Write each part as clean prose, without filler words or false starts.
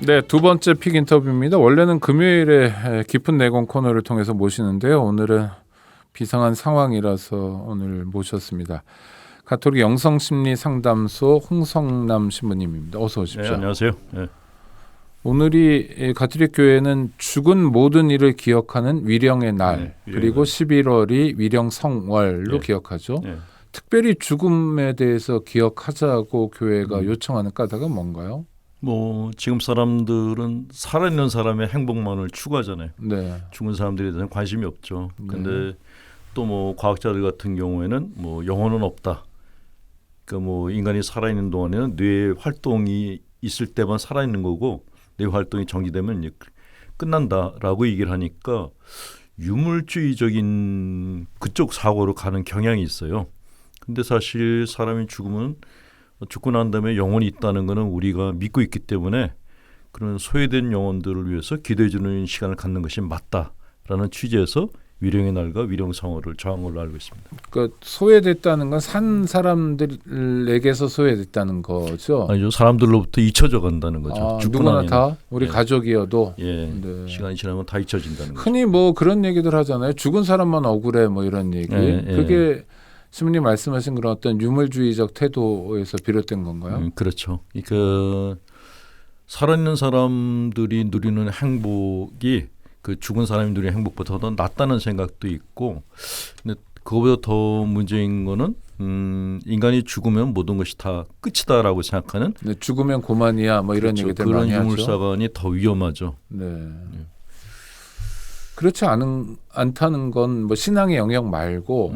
네, 두 번째 픽 인터뷰입니다. 원래는 금요일에 깊은 내공 코너를 통해서 모시는데요. 오늘은 비상한 상황이라서 오늘 모셨습니다. 가톨릭 영성심리상담소 홍성남 신부님입니다. 어서 오십시오. 네, 안녕하세요. 네. 오늘이 가톨릭 교회는 죽은 모든 일을 기억하는 위령의 날, 네, 그리고 11월이 위령성월로 기억하죠. 특별히 죽음에 대해서 기억하자고 교회가 요청하는 까닭은 뭔가요? 지금 사람들은 살아있는 사람의 행복만을 추구하잖아요. 네. 죽은 사람들에 대해서는 관심이 없죠. 근데 또 과학자들 같은 경우에는 영혼은 없다. 그러니까 인간이 살아있는 동안에는 뇌 활동이 있을 때만 살아있는 거고 뇌 활동이 정지되면 이제 끝난다라고 얘기를 하니까 유물주의적인 그쪽 사고로 가는 경향이 있어요. 근데 사실 사람이 죽고 난 다음에 영혼이 있다는 것은 우리가 믿고 있기 때문에 그런 소외된 영혼들을 위해서 기도해 주는 시간을 갖는 것이 맞다라는 취지에서 위령의 날과 위령성월을 정한 걸로 알고 있습니다. 그러니까 소외됐다는 건 산 사람들에게서 소외됐다는 거죠? 아니죠. 사람들로부터 잊혀져 간다는 거죠. 누구나 다 우리 가족이어도 시간이 지나면 다 잊혀진다는 거죠. 흔히 그런 얘기들 하잖아요. 죽은 사람만 억울해 이런 얘기. 그게 스님님 말씀하신 그런 어떤 유물주의적 태도에서 비롯된 건가요? 그렇죠. 그러니까 살아있는 사람들이 누리는 행복이 그 죽은 사람이 누리는 행복보다 더 낫다는 생각도 있고, 근데 그거보다 더 문제인 거는 인간이 죽으면 모든 것이 다 끝이다라고 생각하는. 네, 죽으면 고만이야 이런 그렇죠. 얘기들 많이 하죠. 그런 유물사관이 더 위험하죠. 네. 그렇지 않다는 건 신앙의 영역 말고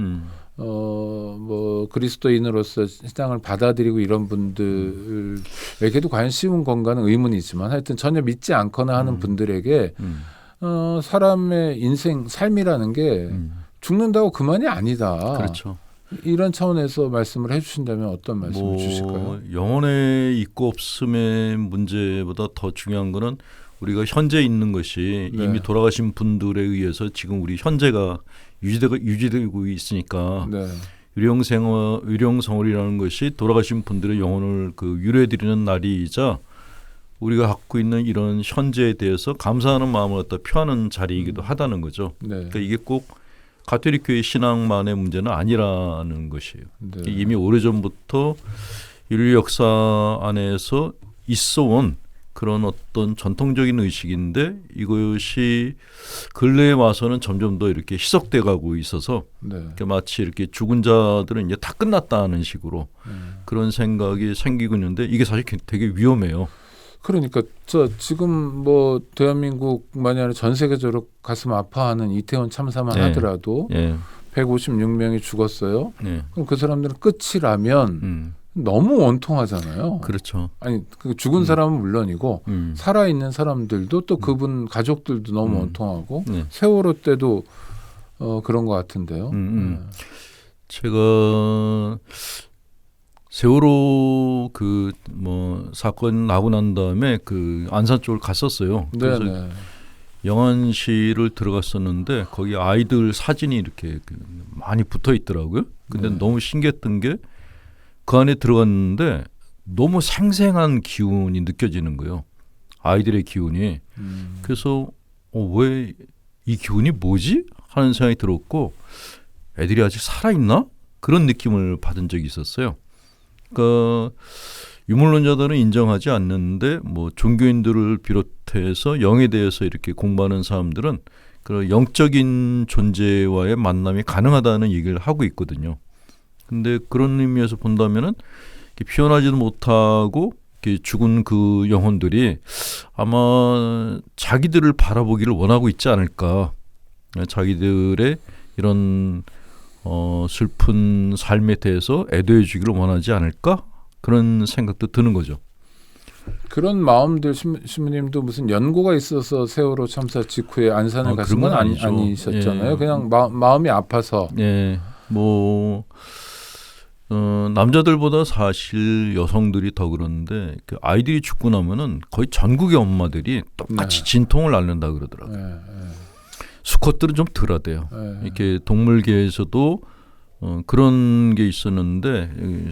그리스도인으로서 신앙을 받아들이고 이런 분들에게도 과연 쉬운 건가는 의문이지만 하여튼 전혀 믿지 않거나 하는 분들에게 사람의 인생 삶이라는 게 죽는다고 그만이 아니다. 그렇죠. 이런 차원에서 말씀을 해주신다면 어떤 말씀을 주실까요? 영혼의 있고 없음의 문제보다 더 중요한 거는 우리가 현재 있는 것이 이미 돌아가신 분들에 의해서 지금 우리 현재가 유지되고 있으니까 위령성월이라는 것이 돌아가신 분들의 영혼을 유래드리는 날이자 우리가 갖고 있는 이런 현재에 대해서 감사하는 마음을 갖다 표하는 자리이기도 하다는 거죠. 그러니까 이게 꼭 가톨릭 교회 신앙만의 문제는 아니라는 것이에요. 이미 오래전부터 인류 역사 안에서 있어온 그런 어떤 전통적인 의식인데 이것이 근래에 와서는 점점 더 이렇게 희석돼 가고 있어서 마치 이렇게 죽은 자들은 이제 다 끝났다는 식으로 그런 생각이 생기고 있는데 이게 사실 되게 위험해요. 그러니까 지금 대한민국만이 아니라 전 세계적으로 가슴 아파하는 이태원 참사만 하더라도 156명이 죽었어요. 그럼 그 사람들은 끝이라면 너무 원통하잖아요. 그렇죠. 아니 죽은 사람은 물론이고 살아 있는 사람들도 또 그분 가족들도 너무 원통하고 세월호 때도 그런 것 같은데요. 제가 세월호 사건 나고 난 다음에 안산 쪽을 갔었어요. 그래서 영안시를 들어갔었는데 거기 아이들 사진이 이렇게 많이 붙어 있더라고요. 근데 너무 신기했던 게 그 안에 들어갔는데 너무 생생한 기운이 느껴지는 거예요. 아이들의 기운이. 그래서 왜 이 기운이 뭐지? 하는 생각이 들었고 애들이 아직 살아있나? 그런 느낌을 받은 적이 있었어요. 그러니까 유물론자들은 인정하지 않는데 종교인들을 비롯해서 영에 대해서 이렇게 공부하는 사람들은 그런 영적인 존재와의 만남이 가능하다는 얘기를 하고 있거든요. 근데 그런 의미에서 본다면은 피어나지도 못하고 죽은 그 영혼들이 아마 자기들을 바라보기를 원하고 있지 않을까. 자기들의 이런 슬픈 삶에 대해서 애도해 주기를 원하지 않을까? 그런 생각도 드는 거죠. 그런 마음들 신부님도 무슨 연고가 있어서 세월호 참사 직후에 안산을 가신 건 아니셨잖아요. 그냥 마음이 아파서. 남자들보다 사실 여성들이 더 그러는데 아이들이 죽고 나면은 거의 전국의 엄마들이 똑같이 진통을 앓는다 그러더라고요. 수컷들은 좀 덜하대요. 이렇게 동물계에서도 그런 게 있었는데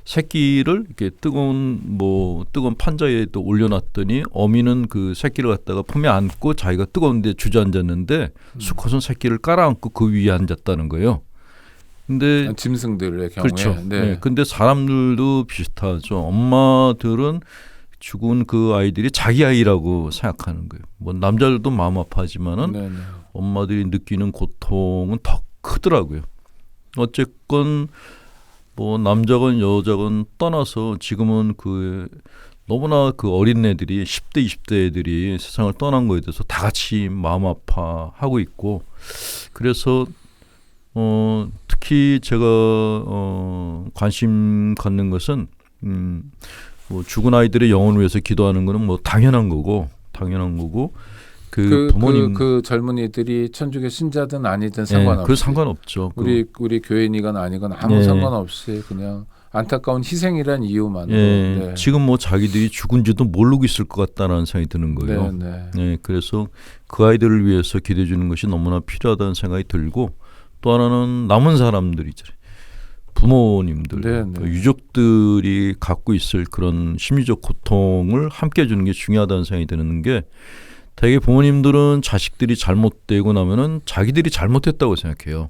새끼를 이렇게 뜨거운 판자에 또 올려놨더니 어미는 그 새끼를 갖다가 품에 안고 자기가 뜨거운데 주저앉았는데 수컷은 새끼를 깔아안고 그 위에 앉았다는 거예요. 근데 짐승들의 경우에 그렇죠. 네. 근데 사람들도 비슷하죠. 엄마들은 죽은 그 아이들이 자기 아이라고 생각하는 거예요. 뭐 남자들도 마음 아파하지만은 네네. 엄마들이 느끼는 고통은 더 크더라고요. 어쨌건 뭐 남자건 여자건 떠나서 지금은 그 너무나 그 어린 애들이 10대 20대 애들이 세상을 떠난 거에 대해서 다 같이 마음 아파하고 있고 그래서 특히 제가 관심 갖는 것은 뭐 죽은 아이들의 영혼을 위해서 기도하는 거는 뭐 당연한 거고 그 부모님 그 젊은이들이 천주교 신자든 아니든 상관없이 그 상관없죠. 우리 교인이건 아니건 아무 상관없이 그냥 안타까운 희생이란 이유만으로 네. 지금 뭐 자기들이 죽은지도 모르고 있을 것 같다는 생각이 드는 거예요. 네, 그래서 그 아이들을 위해서 기도해 주는 것이 너무나 필요하다는 생각이 들고 또 하나는 남은 사람들 있잖아요. 부모님들, 그 유족들이 갖고 있을 그런 심리적 고통을 함께 해주는 게 중요하다는 생각이 드는 게 대개 부모님들은 자식들이 잘못되고 나면은 자기들이 잘못했다고 생각해요.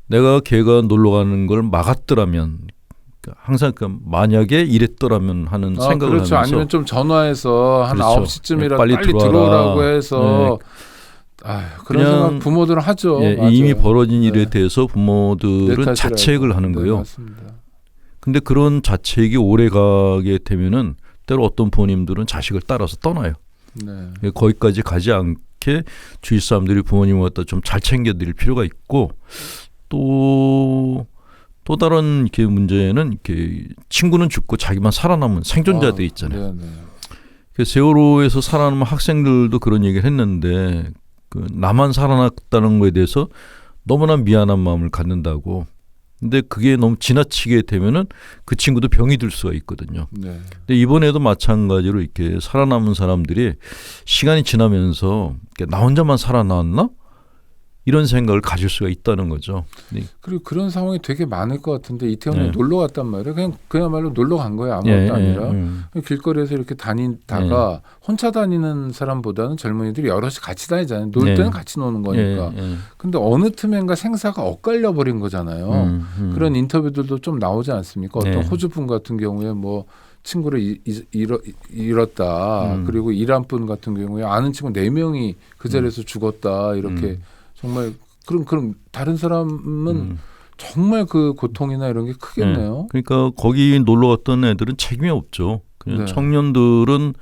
내가 걔가 놀러 가는 걸 막았더라면 항상 만약에 이랬더라면 하는 생각을 그렇죠. 하면서 아니면 좀 전화해서 한 그렇죠. 9시쯤이라도 빨리 들어오라고 해서 그런 생각 부모들은 하죠. 이미 벌어진 일에 대해서 부모들은 자책을 하는 거예요. 맞습니다. 근데 그런 자책이 오래 가게 되면은 때로 어떤 부모님들은 자식을 따라서 떠나요. 네. 거기까지 가지 않게 주위 사람들이 부모님을 갖다 좀 잘 챙겨드릴 필요가 있고 또 다른 이렇게 문제는 이렇게 친구는 죽고 자기만 살아남은 생존자들이 있잖아요. 세월호에서 살아남은 학생들도 그런 얘기를 했는데 그 나만 살아났다는 거에 대해서 너무나 미안한 마음을 갖는다고. 근데 그게 너무 지나치게 되면은 그 친구도 병이 들 수가 있거든요. 네. 근데 이번에도 마찬가지로 이렇게 살아남은 사람들이 시간이 지나면서 나 혼자만 살아남았나? 이런 생각을 가질 수가 있다는 거죠. 그리고 그런 상황이 되게 많을 것 같은데 이태원에 놀러 갔단 말이에요. 그야말로 놀러 간 거예요. 아무것도 아니라. 길거리에서 이렇게 다니다가 혼자 다니는 사람보다는 젊은이들이 여럿이 같이 다니잖아요. 놀 때는 같이 노는 거니까. 근데 어느 틈엔가 생사가 엇갈려 버린 거잖아요. 그런 인터뷰들도 좀 나오지 않습니까? 어떤 호주분 같은 경우에 뭐 친구를 잃었다. 그리고 이란 분 같은 경우에 아는 친구 4명이 그 자리에서 죽었다. 이렇게 정말 그럼 다른 사람은 정말 그 고통이나 이런 게 크겠네요. 그러니까 거기 놀러 갔던 애들은 책임이 없죠. 그냥 청년들은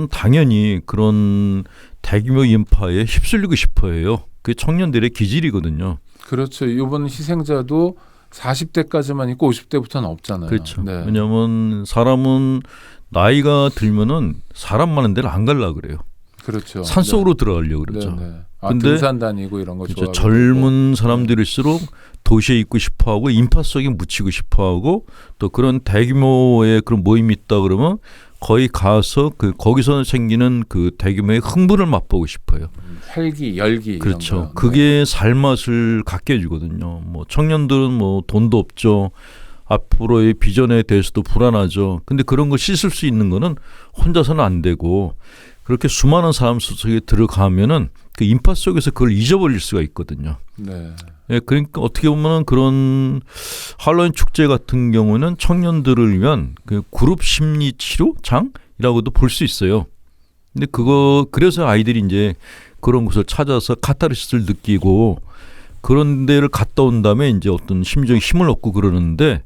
당연히 그런 대규모 인파에 휩쓸리고 싶어해요. 그게 청년들의 기질이거든요. 그렇죠. 이번 희생자도 40대까지만 있고 50대부터는 없잖아요. 그렇죠. 왜냐하면 사람은 나이가 들면은 사람 많은 데를 안 가려고 그래요. 그렇죠. 산속으로 들어가려고 그러죠. 근데 등산 다니고 이런 거 좋아하고 젊은 사람들일수록 도시에 있고 싶어하고 인파 속에 묻히고 싶어하고 또 그런 대규모의 그런 모임이 있다 그러면 거기 가서 거기서 생기는 그 대규모의 흥분을 맛보고 싶어요. 활기, 열기 그렇죠. 이런 거. 그게 살맛을 갖게 해주거든요. 뭐 청년들은 뭐 돈도 없죠. 앞으로의 비전에 대해서도 불안하죠. 근데 그런 걸 씻을 수 있는 거는 혼자서는 안 되고 그렇게 수많은 사람 속에 들어가면은 그 인파 속에서 그걸 잊어버릴 수가 있거든요. 그러니까 어떻게 보면 그런 할로윈 축제 같은 경우는 청년들을 위한 그 그룹 심리 치료장이라고도 볼 수 있어요. 근데 그래서 아이들이 이제 그런 곳을 찾아서 카타르시스를 느끼고 그런 데를 갔다 온 다음에 이제 어떤 심리적인 힘을 얻고 그러는데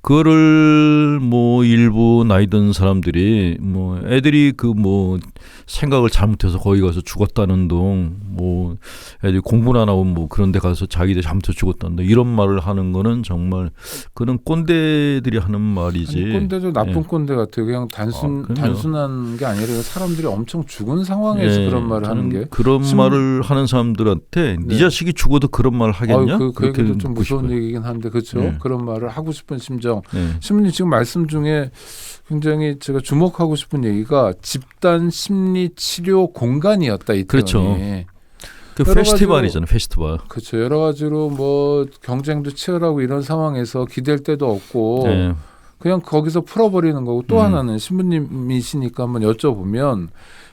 그거를 뭐 일부 나이 든 사람들이 뭐 애들이 그 뭐 생각을 잘못해서 거기 가서 죽었다는 둥 뭐 애들이 공부를 안 하고 뭐 그런 데 가서 자기들 잘못해서 죽었다는 둥 이런 말을 하는 거는 정말 그런 꼰대들이 하는 말이지. 꼰대도 나쁜 꼰대 같아요. 그냥 단순한 게 아니라 사람들이 엄청 죽은 상황에서 그런 말을 하는 게 그런 말을 하는 사람들한테 네 자식이 죽어도 그런 말을 하겠냐? 그 얘기도 좀 무서운 얘기긴 한데 그렇죠. 그런 말을 하고 싶은 심정. 신부님 지금 말씀 중에 굉장히 제가 주목하고 싶은 얘기가 집단 심리 치료 공간이었다 이태원이. 그렇죠. 그 페스티벌이잖아요. 페스티벌. 그렇죠. 여러 가지로 뭐 경쟁도 치열하고 이런 상황에서 기댈 데도 없고 네. 그냥 거기서 풀어버리는 거고 또 하나는 신부님이시니까 한번 여쭤보면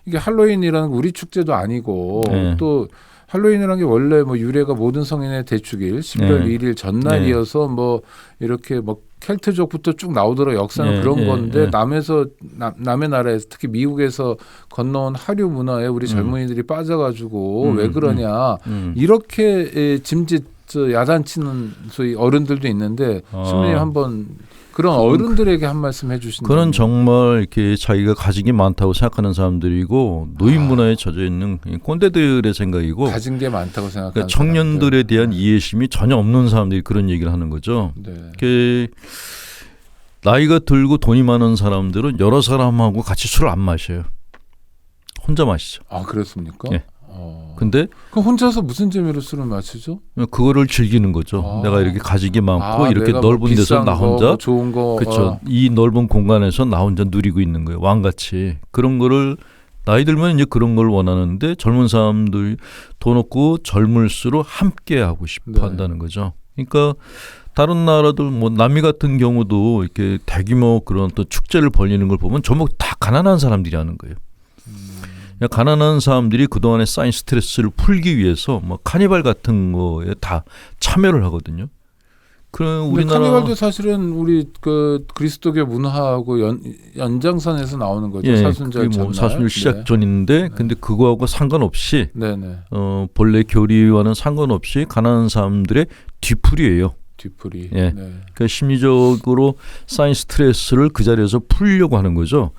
이게 할로윈이라는 우리 축제도 아니고 네. 또 할로윈이라는 게 원래 뭐 유래가 모든 성인의 대축일 11월 네. 1일 전날이어서 뭐 이렇게 뭐 켈트족부터 쭉 나오더라고 역사는 네. 그런 네. 건데 네. 남의 나라에서 특히 미국에서 건너온 하류 문화에 우리 젊은이들이 빠져가지고 왜 그러냐 이렇게 짐짓 야단치는 소위 어른들도 있는데 신부님 한번 그런 어른들에게 한 말씀 해주신다. 그런 정말 이렇게 자기가 가진 게 많다고 생각하는 사람들이고 노인 문화에 젖어 있는 꼰대들의 생각이고 가진 게 많다고 생각하는 그러니까 청년들에 대한 이해심이 전혀 없는 사람들이 그런 얘기를 하는 거죠. 네. 나이가 들고 돈이 많은 사람들은 여러 사람하고 같이 술을 안 마셔요. 혼자 마시죠. 아 그렇습니까? 예. 근데 그럼 혼자서 무슨 재미로 술을 마시죠? 그거를 즐기는 거죠. 내가 이렇게 가진 게 많고 이렇게 내가 넓은 뭐 데서 나 혼자 뭐 좋은 거 그렇죠. 이 넓은 공간에서 나 혼자 누리고 있는 거예요. 왕같이. 그런 거를 나이 들면 이제 그런 걸 원하는데 젊은 사람들이 돈 없고 젊을수록 함께 하고 싶어 한다는 거죠. 그러니까 다른 나라들 뭐 남미 같은 경우도 이렇게 대규모 그런 또 축제를 벌리는 걸 보면 전부 다 가난한 사람들이 하는 거예요. 가난한 사람들이 그동안에 쌓인 스트레스를 풀기 위해서 뭐 카니발 같은 거에 다 참여를 하거든요. 그럼 우리나라 카니발도 사실은 우리 그 그리스도교 문화하고 연장선에서 나오는 거죠. 사순절 전날. 사순절 시작 전인데 근데 그거하고 상관없이 네네. 본래 교리와는 상관없이 가난한 사람들의 뒤풀이에요. 뒤풀이. 예. 네. 그러니까 심리적으로 쌓인 스트레스를 그 자리에서 풀려고 하는 거죠.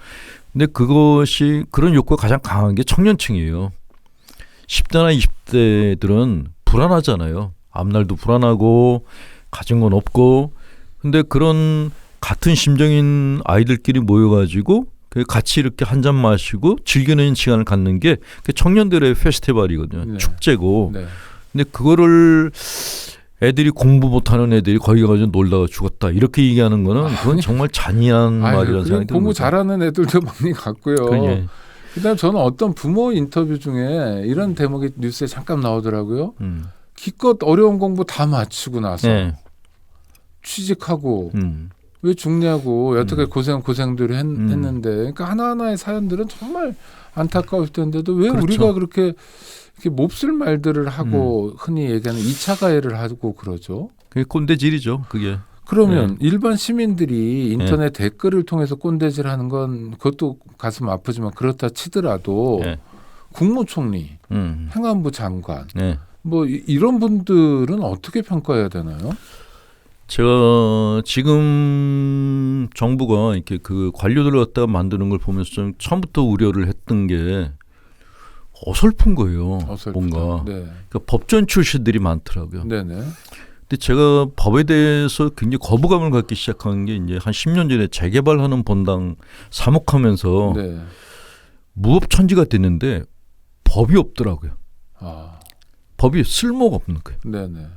근데 그것이 그런 욕구가 가장 강한 게 청년층이에요. 10대나 20대들은 불안하잖아요. 앞날도 불안하고 가진 건 없고. 근데 그런 같은 심정인 아이들끼리 모여가지고 같이 이렇게 한 잔 마시고 즐기는 시간을 갖는 게 청년들의 페스티벌이거든요. 네. 축제고. 네. 근데 그거를 애들이 공부 못하는 애들이 거기 가서 놀다가 죽었다 이렇게 얘기하는 거는 그건 정말 잔인한 말이라는 생각이 듭니다. 공부 잘하는 애들도 많이 갔고요. 그다음 저는 어떤 부모 인터뷰 중에 이런 대목이 뉴스에 잠깐 나오더라고요. 기껏 어려운 공부 다 마치고 나서 취직하고 왜 죽냐고 여태까지 고생들을 했는데 그러니까 하나하나의 사연들은 정말 안타까울 텐데도 왜 그렇죠. 우리가 그렇게 몹쓸 말들을 하고 흔히 얘기하는 2차 가해를 하고 그러죠. 그게 꼰대질이죠. 그게. 그러면 일반 시민들이 인터넷 댓글을 통해서 꼰대질하는 건 그것도 가슴 아프지만 그렇다 치더라도 국무총리, 행안부 장관 뭐 이런 분들은 어떻게 평가해야 되나요? 제가 지금 정부가 이렇게 그 관료들을 갖다가 만드는 걸 보면서 좀 처음부터 우려를 했던 게 어설픈 거예요. 뭔가 그러니까 법전 출신들이 많더라고요. 네네. 근데 제가 법에 대해서 굉장히 거부감을 갖기 시작한 게 이제 한 10년 전에 재개발하는 본당 사목하면서 무법천지가 됐는데 법이 없더라고요. 법이 쓸모가 없는 거예요. 네네.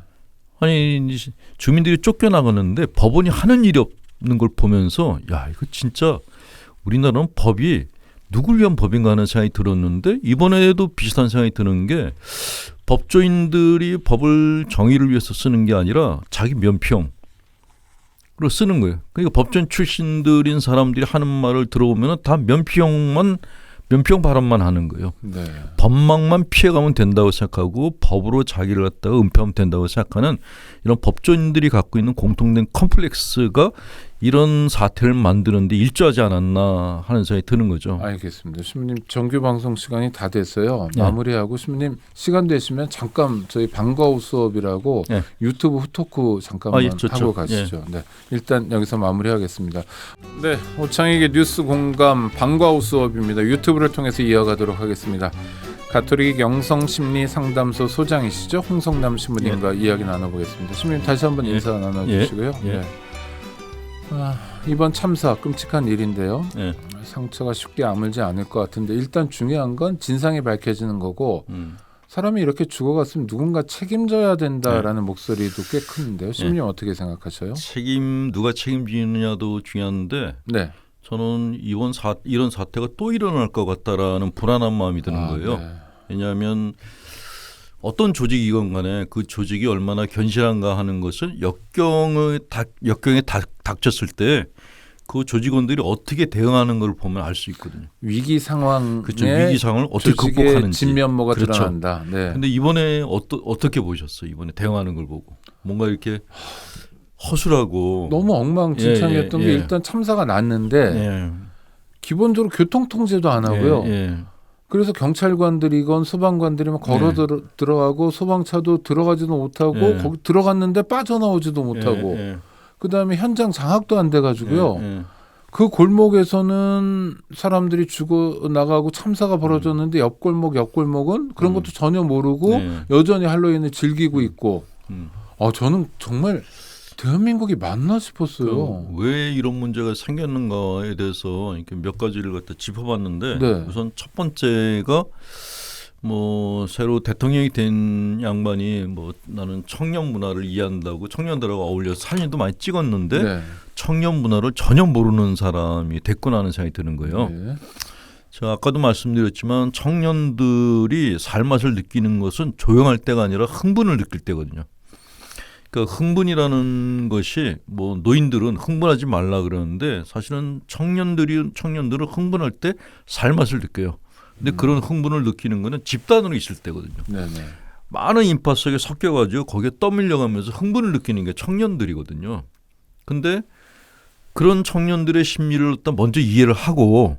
아니 주민들이 쫓겨나가는데 법원이 하는 일이 없는 걸 보면서 야 이거 진짜 우리나라는 법이 누굴 위한 법인가 하는 생각이 들었는데 이번에도 비슷한 생각이 드는 게 법조인들이 법을 정의를 위해서 쓰는 게 아니라 자기 면평으로 쓰는 거예요. 그러니까 법전 출신들인 사람들이 하는 말을 들어보면 다 면평 발언만 하는 거예요. 법망만 피해가면 된다고 생각하고 법으로 자기를 갖다가 은폐하면 된다고 생각하는 이런 법조인들이 갖고 있는 공통된 컴플렉스가 이런 사태를 만드는데 일조하지 않았나 하는 생각이 드는 거죠. 알겠습니다. 신부님 정규 방송 시간이 다 됐어요. 마무리하고 신부님 시간 되시면 잠깐 저희 방과후 수업이라고 유튜브 후토크 잠깐만 하고 가시죠. 네, 일단 여기서 마무리하겠습니다. 네, 오창익의 뉴스 공감 방과후 수업입니다. 유튜브를 통해서 이어가도록 하겠습니다. 가톨릭 영성심리 상담소 소장이시죠? 홍성남 신부님과 이야기 나눠보겠습니다. 신부님 다시 한번 인사 나눠주시고요. 이번 참사 끔찍한 일인데요. 상처가 쉽게 아물지 않을 것 같은데 일단 중요한 건 진상이 밝혀지는 거고 사람이 이렇게 죽어갔으면 누군가 책임져야 된다라는 목소리도 꽤 큰데요. 신부님 어떻게 생각하셔요? 누가 책임지느냐도 중요한데 저는 이런 사태가 또 일어날 것 같다라는 불안한 마음이 드는 거예요. 왜냐하면 어떤 조직이건 간에 그 조직이 얼마나 견실한가 하는 것을 역경에 닥쳤을 때 그 조직원들이 어떻게 대응하는 걸 보면 알 수 있거든요. 위기 상황에 그렇죠. 위기 상황을 어떻게 조직의 극복하는지. 진면모가 그렇죠. 드러난다. 네. 근데 이번에 어떻게 보셨어요? 이번에 대응하는 걸 보고 뭔가 이렇게 허술하고 너무 엉망진창이었던 예, 예, 게 예. 일단 참사가 났는데 예, 기본적으로 교통통제도 안 하고요. 예, 예. 그래서 경찰관들이건 소방관들이면 걸어 들어가고 소방차도 들어가지도 못하고 예. 거기 들어갔는데 빠져나오지도 못하고 예, 그다음에 현장 장악도 안 돼가지고요. 예, 예. 그 골목에서는 사람들이 죽어 나가고 참사가 벌어졌는데 옆 골목은 그런 것도 전혀 모르고 예. 여전히 할로윈을 즐기고 있고. 음. 저는 정말 대한민국이 맞나 싶었어요. 왜 이런 문제가 생겼는가에 대해서 이렇게 몇 가지를 갖다 짚어봤는데 네. 우선 첫 번째가 뭐 새로 대통령이 된 양반이 뭐 나는 청년 문화를 이해한다고 청년들하고 어울려서 사진도 많이 찍었는데 네. 청년 문화를 전혀 모르는 사람이 됐구나 하는 생각이 드는 거예요. 네. 제가 아까도 말씀드렸지만 청년들이 살맛을 느끼는 것은 조용할 때가 아니라 흥분을 느낄 때거든요. 그러니까 흥분이라는 것이 뭐 노인들은 흥분하지 말라 그러는데 사실은 청년들은 흥분할 때 살맛을 느껴요. 근데 그런 흥분을 느끼는 거는 집단으로 있을 때거든요. 네네. 많은 인파 속에 섞여가지고 거기에 떠밀려가면서 흥분을 느끼는 게 청년들이거든요. 근데 그런 청년들의 심리를 일단 먼저 이해를 하고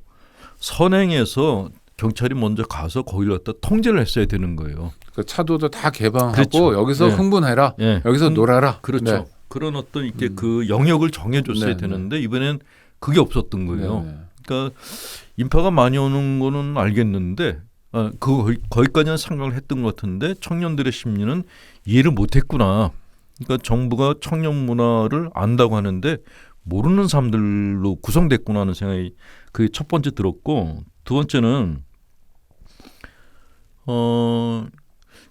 선행해서 경찰이 먼저 가서 거기를 갖다 통제를 했어야 되는 거예요. 그 차도도 다 개방하고 그렇죠. 여기서 네. 흥분해라. 예. 여기서 놀아라. 그렇죠. 네. 그런 어떤 이렇게 그 영역을 정해줬어야 네, 되는데 이번엔 그게 없었던 거예요. 네. 그러니까 인파가 많이 오는 거는 알겠는데 거기까지는 생각을 했던 것 같은데 청년들의 심리는 이해를 못했구나. 그러니까 정부가 청년 문화를 안다고 하는데 모르는 사람들로 구성됐구나 하는 생각이 그게 첫 번째 들었고 두 번째는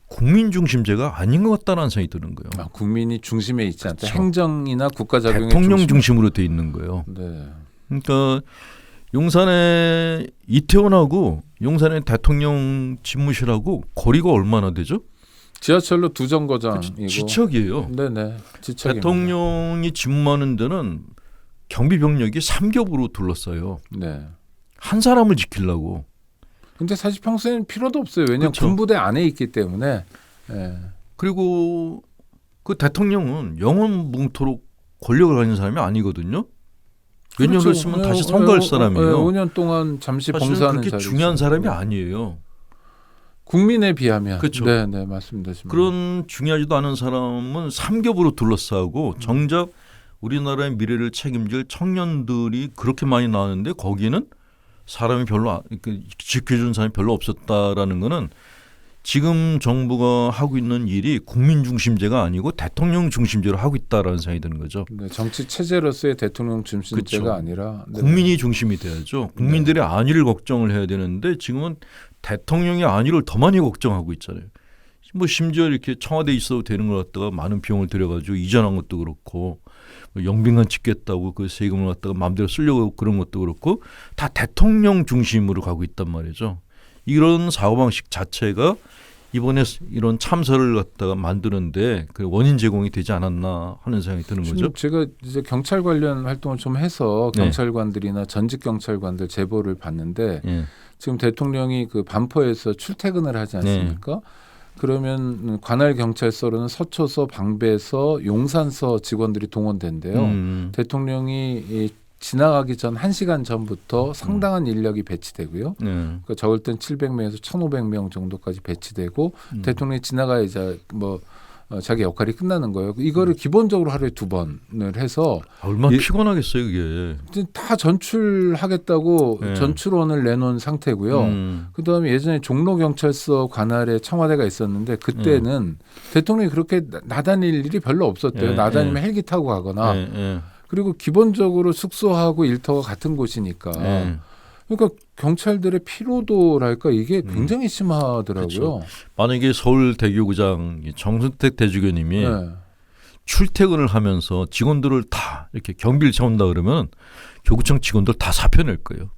국민 중심제가 아닌 것 같다는 생각이 드는 거예요. 국민이 중심에 있지 않다. 그렇죠. 행정이나 국가 작용의 대통령 중심으로 돼 있는 거예요. 네. 그러니까 용산에 이태원하고 용산에 대통령 집무실하고 거리가 얼마나 되죠? 지하철로 두 정거장이고. 지척이에요. 네네. 지척입니다. 대통령이 집무하는 데는 경비 병력이 3겹으로 둘러싸요. 네. 한 사람을 지키려고. 근데 사실 평소에는 필요도 없어요. 왜냐하면 그렇죠. 군부대 안에 있기 때문에. 네. 그리고 그 대통령은 영원뭉토록 권력을 가진 사람이 아니거든요. 몇 년을 그렇죠. 있으면 다시 선거할 사람이에요. 5년 동안 잠시 사실은 봉사하는 그렇게 자리죠. 중요한 사람이 네. 아니에요. 국민에 비하면. 그렇죠. 네, 맞습니다. 그런 중요하지도 않은 사람은 삼겹으로 둘러싸고 정작 우리나라의 미래를 책임질 청년들이 그렇게 많이 나왔는데 거기는 사람이 별로 지켜주는 사람이 별로 없었다라는 거는 지금 정부가 하고 있는 일이 국민 중심제가 아니고 대통령 중심제로 하고 있다라는 생각이 드는 거죠. 네, 정치 체제로서의 대통령 중심제가 그렇죠. 아니라 네. 국민이 중심이 돼야죠. 국민들의 안위를 걱정을 해야 되는데 지금은 대통령의 안위를 더 많이 걱정하고 있잖아요. 뭐 심지어 이렇게 청와대에 있어도 되는 걸 갖다가 많은 비용을 들여가지고 이전한 것도 그렇고 뭐 영빈관 짓겠다고 그 세금을 갖다가 마음대로 쓰려고 그런 것도 그렇고 다 대통령 중심으로 가고 있단 말이죠. 이런 사고방식 자체가 이번에 이런 참사를 갖다가 만드는데 그 원인 제공이 되지 않았나 하는 생각이 드는 거죠. 제가 이제 경찰 관련 활동을 좀 해서 네. 경찰관들이나 전직 경찰관들 제보를 봤는데 예. 지금 대통령이 그 반포에서 출퇴근을 하지 않습니까? 그러면 관할 경찰서로는 서초서, 방배서, 용산서 직원들이 동원된대요. 대통령이 이 지나가기 전 1시간 전부터 상당한 인력이 배치되고요. 그러니까 적을 땐 700명에서 1,500명 정도까지 배치되고 대통령이 지나가야 이제 뭐 자기 역할이 끝나는 거예요. 이거를 기본적으로 하루에 2번을 해서 얼마나 피곤하겠어요, 그게. 다 전출하겠다고 네. 전출원을 내놓은 상태고요. 그다음에 예전에 종로경찰서 관할에 청와대가 있었는데 그때는 대통령이 그렇게 나다닐 일이 별로 없었대요. 네. 나다니면 헬기 타고 가거나 그리고 기본적으로 숙소하고 일터가 같은 곳이니까 그러니까 경찰들의 피로도랄까 이게 굉장히 심하더라고요. 그렇죠. 만약에 서울 대교구장 정순택 대주교님이 네. 출퇴근을 하면서 직원들을 다 이렇게 경비를 채운다 그러면 교구청 직원들 다 사표 낼 거예요.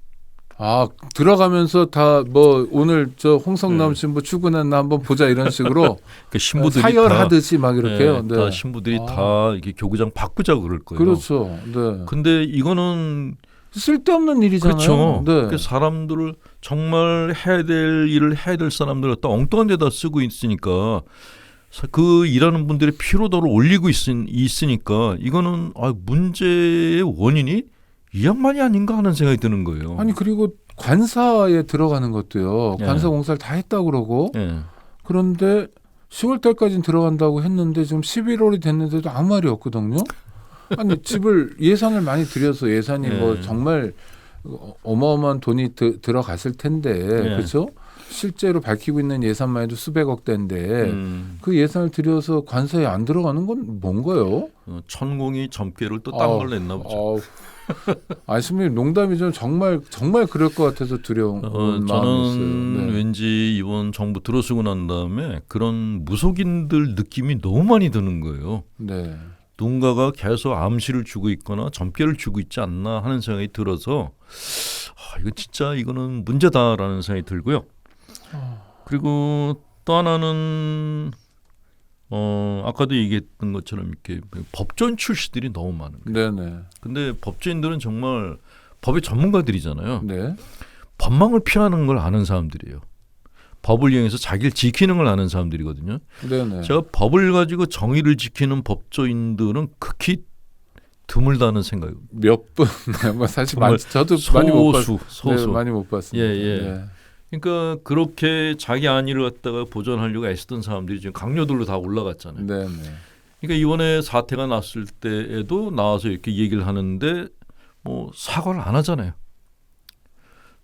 아, 들어가면서 다 뭐 오늘 저 홍성남 신부 출근했나 한번 보자 이런 식으로 그 신부들이 사열하듯이 막 이렇게요. 네, 다 신부들이 다 이게 교구장 바꾸자고 그럴 거예요. 그렇죠. 네. 근데 이거는 쓸데없는 일이잖아요. 그렇죠. 네. 그 사람들을 정말 해야 될 일을 해야 될 사람들을 다 엉뚱한 데다 쓰고 있으니까 그 일하는 분들의 피로도를 올리고 있으니까 이거는 문제의 원인이 이 양반이 아닌가 하는 생각이 드는 거예요. 아니 그리고 관사에 들어가는 것도요. 예. 관사 공사를 다 했다고 그러고 예. 그런데 10월 달까지는 들어간다고 했는데 지금 11월이 됐는데도 아무 말이 없거든요. 아니 집을 예산을 많이 들여서 예산이 예. 뭐 정말 어마어마한 돈이 들어갔을 텐데 예. 그렇죠? 실제로 밝히고 있는 예산만 해도 수백억 대인데 그 예산을 들여서 관사에 안 들어가는 건 뭔가요? 천공이 점괘를 또 딴 걸 냈나 보죠. 아시면 농담이죠. 정말 그럴 것 같아서 두려운 마음이 저는 있어요. 네. 왠지 이번 정부 들어서고 난 다음에 그런 무속인들 느낌이 너무 많이 드는 거예요. 네. 누군가가 계속 암시를 주고 있거나 점괘를 주고 있지 않나 하는 생각이 들어서 이거 진짜 이거는 문제다라는 생각이 들고요. 그리고 또 하나는 아까도 얘기했던 것처럼 이렇게 법조인 출신들이 너무 많은 거예요. 네네. 근데 법조인들은 정말 법의 전문가들이잖아요. 네. 법망을 피하는 걸 아는 사람들이에요. 법을 이용해서 자기를 지키는 걸 아는 사람들이거든요. 네네. 제가 법을 가지고 정의를 지키는 법조인들은 극히 드물다는 생각이에요. 몇 분? 뭐 사실 저도 소수, 많이 못 봤. 소수. 네, 많이 못 봤습니다. 예. 네. 그러니까 그렇게 자기 안위를 갖다가 보존하려고 애쓰던 사람들이 지금 강요들로 다 올라갔잖아요. 네네. 그러니까 이번에 사태가 났을 때에도 나와서 이렇게 얘기를 하는데 뭐 사과를 안 하잖아요.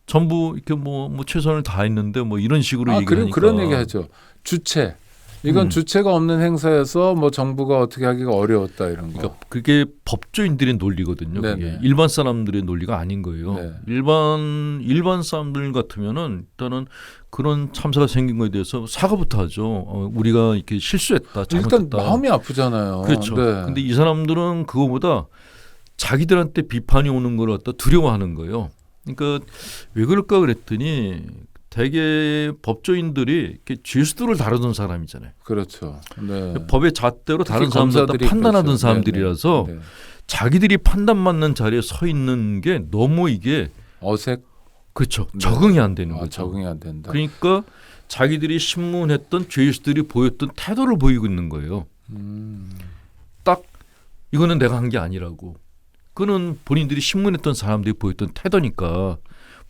전부 이렇게 뭐 최선을 다했는데 뭐 이런 식으로 얘기하니까. 그리고 그런 얘기하죠. 주체. 이건 주체가 없는 행사여서 뭐 정부가 어떻게 하기가 어려웠다 이런 거. 그러니까 그게 법조인들의 논리거든요. 그게 일반 사람들의 논리가 아닌 거예요. 네. 일반 사람들 같으면은 일단은 그런 참사가 생긴 거에 대해서 사과부터 하죠. 우리가 이렇게 실수했다, 잘못했다. 일단 마음이 아프잖아요. 그렇죠. 네. 근데 이 사람들은 그거보다 자기들한테 비판이 오는 걸 갖다 두려워하는 거예요. 그러니까 왜 그럴까 그랬더니 대개 법조인들이 이렇게 죄수들을 다루던 사람이잖아요. 그렇죠. 네. 법의 잣대로 다른 사람들을 판단하던 그렇죠. 사람들이라서 네. 자기들이 판단받는 자리에 서 있는 게 너무 이게 어색. 그렇죠. 네. 적응이 안 되는 거죠. 적응이 안 된다. 그러니까 자기들이 신문했던 죄수들이 보였던 태도를 보이고 있는 거예요. 딱 이거는 내가 한 게 아니라고. 그는 본인들이 신문했던 사람들이 보였던 태도니까